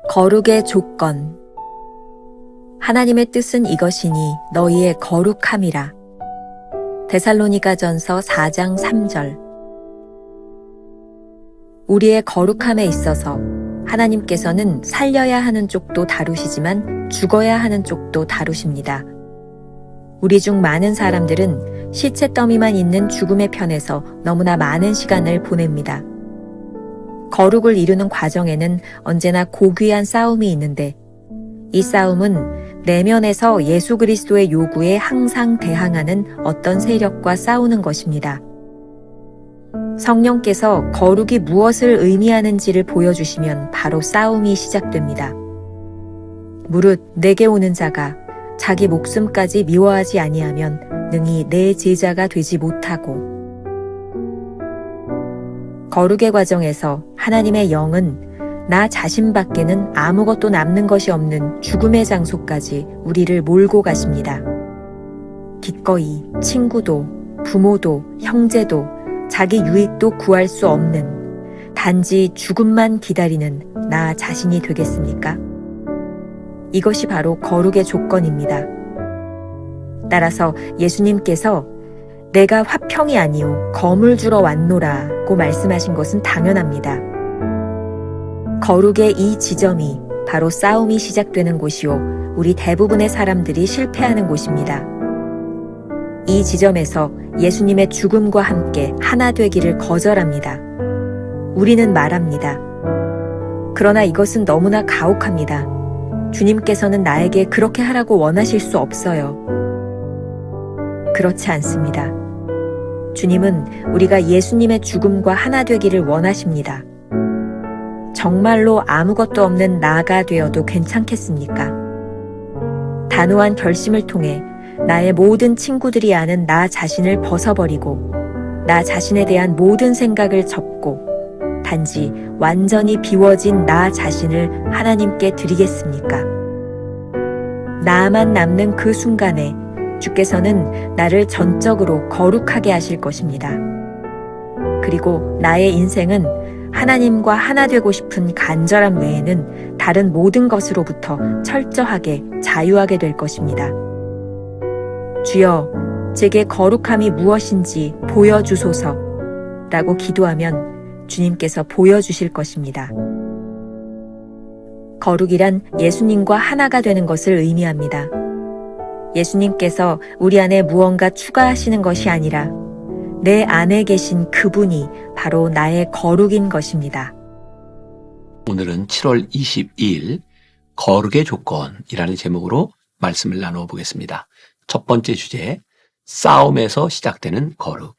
거룩의 조건. 하나님의 뜻은 이것이니 너희의 거룩함이라. 데살로니가전서 4장 3절. 우리의 거룩함에 있어서 하나님께서는 살려야 하는 쪽도 다루시지만 죽어야 하는 쪽도 다루십니다. 우리 중 많은 사람들은 시체 더미만 있는 죽음의 편에서 너무나 많은 시간을 보냅니다. 거룩을 이루는 과정에는 언제나 고귀한 싸움이 있는데 이 싸움은 내면에서 예수 그리스도의 요구에 항상 대항하는 어떤 세력과 싸우는 것입니다. 성령께서 거룩이 무엇을 의미하는지를 보여주시면 바로 싸움이 시작됩니다. 무릇 내게 오는 자가 자기 목숨까지 미워하지 아니하면 능히 내 제자가 되지 못하고. 거룩의 과정에서 하나님의 영은 나 자신밖에는 아무것도 남는 것이 없는 죽음의 장소까지 우리를 몰고 가십니다. 기꺼이 친구도, 부모도, 형제도, 자기 유익도 구할 수 없는 단지 죽음만 기다리는 나 자신이 되겠습니까? 이것이 바로 거룩의 조건입니다. 따라서 예수님께서 내가 화평이 아니요 검을 주러 왔노라고 말씀하신 것은 당연합니다. 거룩의 이 지점이 바로 싸움이 시작되는 곳이요 우리 대부분의 사람들이 실패하는 곳입니다. 이 지점에서 예수님의 죽음과 함께 하나 되기를 거절합니다. 우리는 말합니다. 그러나 이것은 너무나 가혹합니다. 주님께서는 나에게 그렇게 하라고 원하실 수 없어요. 그렇지 않습니다. 주님은 우리가 예수님의 죽음과 하나 되기를 원하십니다. 정말로 아무것도 없는 나가 되어도 괜찮겠습니까? 단호한 결심을 통해 나의 모든 친구들이 아는 나 자신을 벗어버리고 나 자신에 대한 모든 생각을 접고 단지 완전히 비워진 나 자신을 하나님께 드리겠습니까? 나만 남는 그 순간에 주께서는 나를 전적으로 거룩하게 하실 것입니다. 그리고 나의 인생은 하나님과 하나 되고 싶은 간절함 외에는 다른 모든 것으로부터 철저하게 자유하게 될 것입니다. 주여, 제게 거룩함이 무엇인지 보여주소서 라고 기도하면 주님께서 보여주실 것입니다. 거룩이란 예수님과 하나가 되는 것을 의미합니다. 예수님께서 우리 안에 무언가 추가하시는 것이 아니라 내 안에 계신 그분이 바로 나의 거룩인 것입니다. 오늘은 7월 22일 거룩의 조건이라는 제목으로 말씀을 나누어 보겠습니다. 첫 번째 주제, 싸움에서 시작되는 거룩.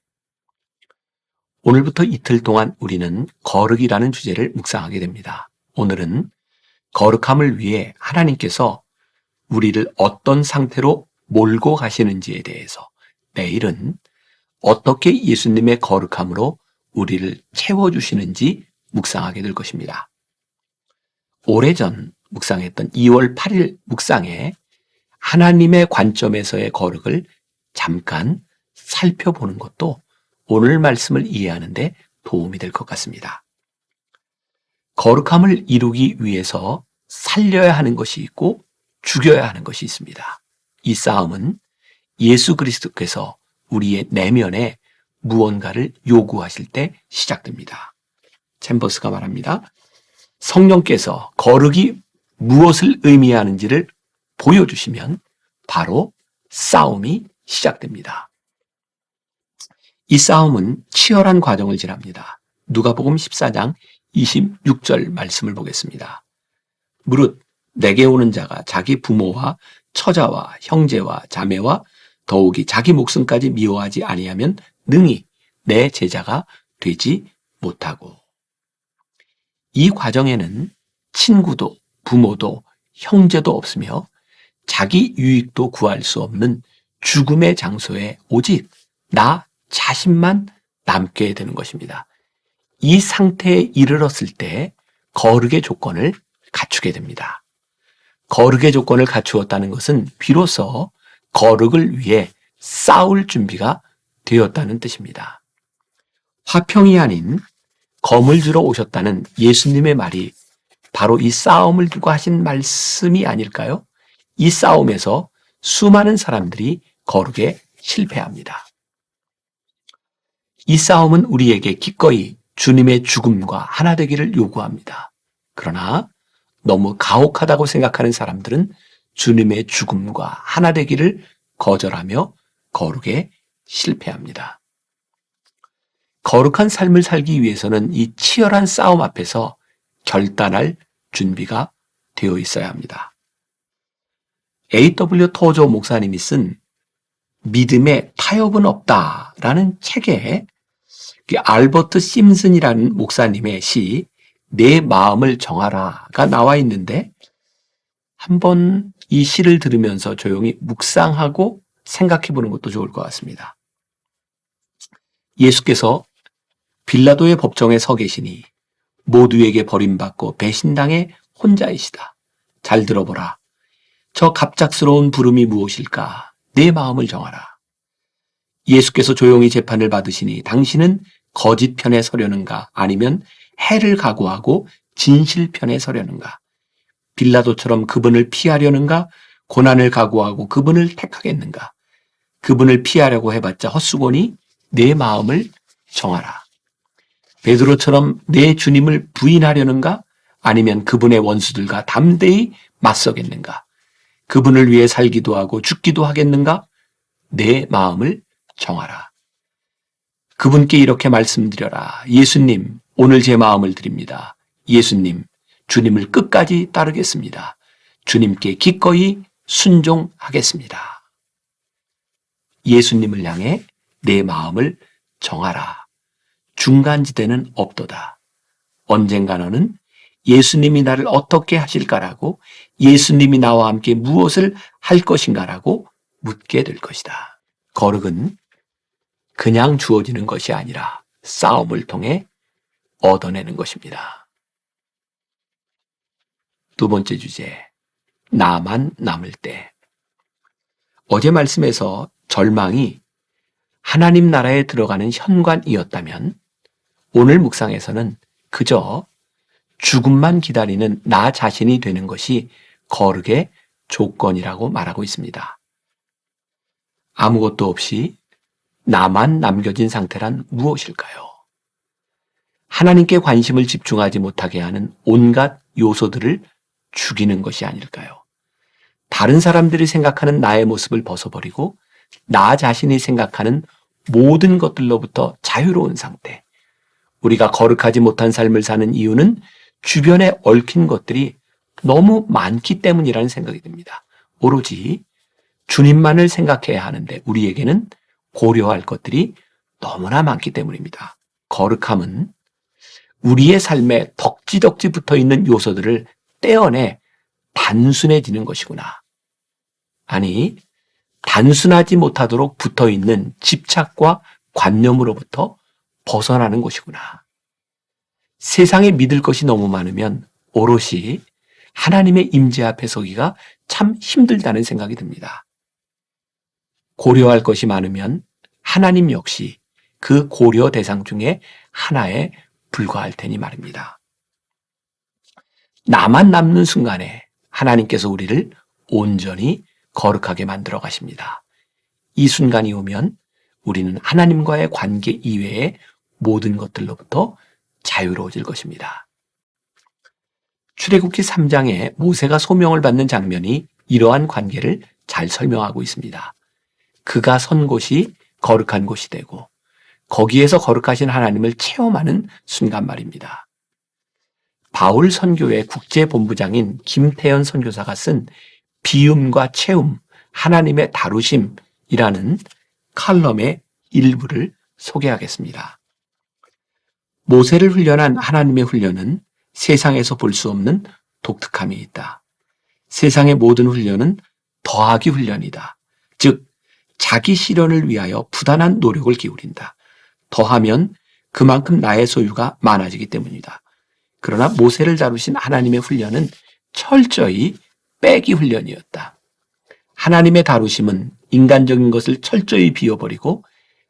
오늘부터 이틀 동안 우리는 거룩이라는 주제를 묵상하게 됩니다. 오늘은 거룩함을 위해 하나님께서 우리를 어떤 상태로 몰고 가시는지에 대해서, 내일은 어떻게 예수님의 거룩함으로 우리를 채워주시는지 묵상하게 될 것입니다. 오래전 묵상했던 2월 8일 묵상에 하나님의 관점에서의 거룩을 잠깐 살펴보는 것도 오늘 말씀을 이해하는 데 도움이 될 것 같습니다. 거룩함을 이루기 위해서 살려야 하는 것이 있고 죽여야 하는 것이 있습니다. 이 싸움은 예수 그리스도께서 우리의 내면에 무언가를 요구하실 때 시작됩니다. 챔버스가 말합니다. 성령께서 거룩이 무엇을 의미하는지를 보여주시면 바로 싸움이 시작됩니다. 이 싸움은 치열한 과정을 지납니다. 누가복음 14장 26절 말씀을 보겠습니다. 무릇 내게 오는 자가 자기 부모와 처자와 형제와 자매와 더욱이 자기 목숨까지 미워하지 아니하면 능히 내 제자가 되지 못하고. 이 과정에는 친구도 부모도 형제도 없으며 자기 유익도 구할 수 없는 죽음의 장소에 오직 나 자신만 남게 되는 것입니다. 이 상태에 이르렀을 때 거룩의 조건을 갖추게 됩니다. 거룩의 조건을 갖추었다는 것은 비로소 거룩을 위해 싸울 준비가 되었다는 뜻입니다. 화평이 아닌 검을 주러 오셨다는 예수님의 말이 바로 이 싸움을 두고 하신 말씀이 아닐까요? 이 싸움에서 수많은 사람들이 거룩에 실패합니다. 이 싸움은 우리에게 기꺼이 주님의 죽음과 하나 되기를 요구합니다. 그러나 너무 가혹하다고 생각하는 사람들은 주님의 죽음과 하나 되기를 거절하며 거룩에 실패합니다. 거룩한 삶을 살기 위해서는 이 치열한 싸움 앞에서 결단할 준비가 되어 있어야 합니다. A.W. 토저 목사님이 쓴 믿음에 타협은 없다라는 책에 알버트 심슨이라는 목사님의 시 내 마음을 정하라가 나와 있는데 한번 이 시를 들으면서 조용히 묵상하고 생각해 보는 것도 좋을 것 같습니다. 예수께서 빌라도의 법정에 서 계시니 모두에게 버림받고 배신당해 혼자이시다. 잘 들어보라. 저 갑작스러운 부름이 무엇일까? 내 마음을 정하라. 예수께서 조용히 재판을 받으시니 당신은 거짓 편에 서려는가? 아니면 해를 각오하고 진실 편에 서려는가? 빌라도처럼 그분을 피하려는가? 고난을 각오하고 그분을 택하겠는가? 그분을 피하려고 해봤자 헛수고니 내 마음을 정하라. 베드로처럼 내 주님을 부인하려는가? 아니면 그분의 원수들과 담대히 맞서겠는가? 그분을 위해 살기도 하고 죽기도 하겠는가? 내 마음을 정하라. 그분께 이렇게 말씀드려라. 예수님, 오늘 제 마음을 드립니다. 예수님, 주님을 끝까지 따르겠습니다. 주님께 기꺼이 순종하겠습니다. 예수님을 향해 내 마음을 정하라. 중간지대는 없도다. 언젠가 너는 예수님이 나를 어떻게 하실까라고, 예수님이 나와 함께 무엇을 할 것인가라고 묻게 될 것이다. 거룩은 그냥 주어지는 것이 아니라 싸움을 통해 얻어내는 것입니다. 두 번째 주제, 나만 남을 때. 어제 말씀에서 절망이 하나님 나라에 들어가는 현관이었다면 오늘 묵상에서는 그저 죽음만 기다리는 나 자신이 되는 것이 거룩의 조건이라고 말하고 있습니다. 아무것도 없이 나만 남겨진 상태란 무엇일까요? 하나님께 관심을 집중하지 못하게 하는 온갖 요소들을 죽이는 것이 아닐까요? 다른 사람들이 생각하는 나의 모습을 벗어버리고 나 자신이 생각하는 모든 것들로부터 자유로운 상태. 우리가 거룩하지 못한 삶을 사는 이유는 주변에 얽힌 것들이 너무 많기 때문이라는 생각이 듭니다. 오로지 주님만을 생각해야 하는데 우리에게는 고려할 것들이 너무나 많기 때문입니다. 거룩함은 우리의 삶에 덕지덕지 붙어있는 요소들을 떼어내 단순해지는 것이구나. 아니, 단순하지 못하도록 붙어있는 집착과 관념으로부터 벗어나는 것이구나. 세상에 믿을 것이 너무 많으면 오롯이 하나님의 임재 앞에 서기가 참 힘들다는 생각이 듭니다. 고려할 것이 많으면 하나님 역시 그 고려 대상 중에 하나에 불과할 테니 말입니다. 나만 남는 순간에 하나님께서 우리를 온전히 거룩하게 만들어 가십니다. 이 순간이 오면 우리는 하나님과의 관계 이외의 모든 것들로부터 자유로워질 것입니다. 출애굽기 3장에 모세가 소명을 받는 장면이 이러한 관계를 잘 설명하고 있습니다. 그가 선 곳이 거룩한 곳이 되고 거기에서 거룩하신 하나님을 체험하는 순간 말입니다. 바울 선교회 국제본부장인 김태현 선교사가 쓴 비움과 체움, 하나님의 다루심이라는 칼럼의 일부를 소개하겠습니다. 모세를 훈련한 하나님의 훈련은 세상에서 볼 수 없는 독특함이 있다. 세상의 모든 훈련은 더하기 훈련이다. 즉, 자기 실현을 위하여 부단한 노력을 기울인다. 더하면 그만큼 나의 소유가 많아지기 때문이다. 그러나 모세를 다루신 하나님의 훈련은 철저히 빼기 훈련이었다. 하나님의 다루심은 인간적인 것을 철저히 비워버리고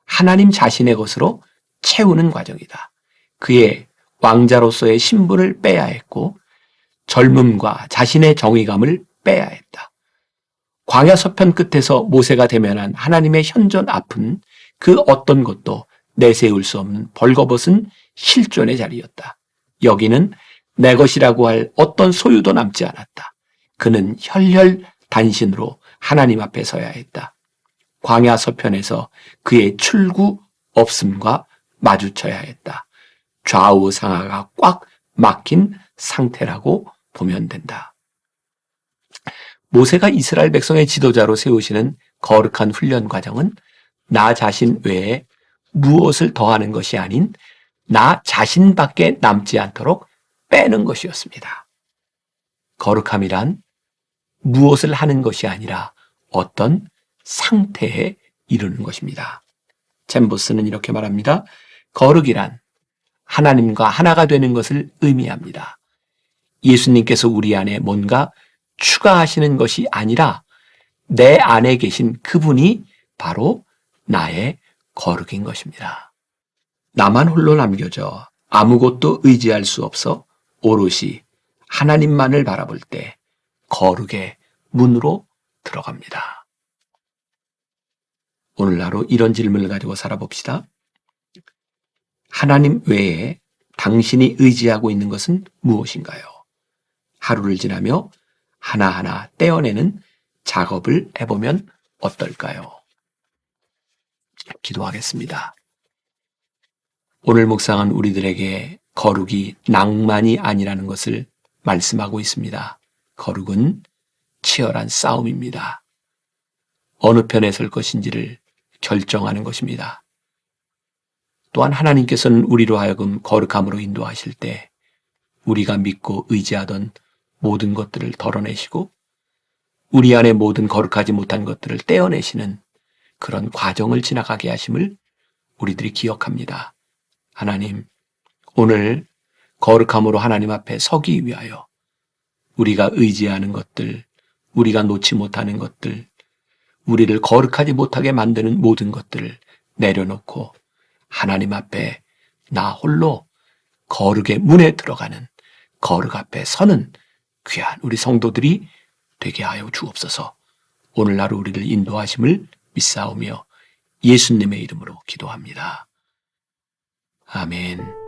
하나님 자신의 것으로 채우는 과정이다. 그의 왕자로서의 신분을 빼야 했고 젊음과 자신의 정의감을 빼야 했다. 광야 서편 끝에서 모세가 대면한 하나님의 현존 앞은 그 어떤 것도 내세울 수 없는 벌거벗은 실존의 자리였다. 여기는 내 것이라고 할 어떤 소유도 남지 않았다. 그는 혈혈단신으로 하나님 앞에 서야 했다. 광야 서편에서 그의 출구 없음과 마주쳐야 했다. 좌우 상하가 꽉 막힌 상태라고 보면 된다. 모세가 이스라엘 백성의 지도자로 세우시는 거룩한 훈련 과정은 나 자신 외에 무엇을 더하는 것이 아닌 나 자신밖에 남지 않도록 빼는 것이었습니다. 거룩함이란 무엇을 하는 것이 아니라 어떤 상태에 이르는 것입니다. 잼보스는 이렇게 말합니다. 거룩이란 하나님과 하나가 되는 것을 의미합니다. 예수님께서 우리 안에 뭔가 추가하시는 것이 아니라 내 안에 계신 그분이 바로 나의 거룩인 것입니다. 나만 홀로 남겨져 아무것도 의지할 수 없어 오롯이 하나님만을 바라볼 때 거룩의 문으로 들어갑니다. 오늘 하루 이런 질문을 가지고 살아봅시다. 하나님 외에 당신이 의지하고 있는 것은 무엇인가요? 하루를 지나며 하나하나 떼어내는 작업을 해보면 어떨까요? 기도하겠습니다. 오늘 묵상은 우리들에게 거룩이 낭만이 아니라는 것을 말씀하고 있습니다. 거룩은 치열한 싸움입니다. 어느 편에 설 것인지를 결정하는 것입니다. 또한 하나님께서는 우리로 하여금 거룩함으로 인도하실 때 우리가 믿고 의지하던 모든 것들을 덜어내시고 우리 안에 모든 거룩하지 못한 것들을 떼어내시는 그런 과정을 지나가게 하심을 우리들이 기억합니다. 하나님, 오늘 거룩함으로 하나님 앞에 서기 위하여 우리가 의지하는 것들, 우리가 놓지 못하는 것들, 우리를 거룩하지 못하게 만드는 모든 것들을 내려놓고 하나님 앞에 나 홀로 거룩의 문에 들어가는 거룩 앞에 서는 귀한 우리 성도들이 되게 하여 주옵소서. 오늘 하루 우리를 인도하심을 믿사오며 예수님의 이름으로 기도합니다. 아멘.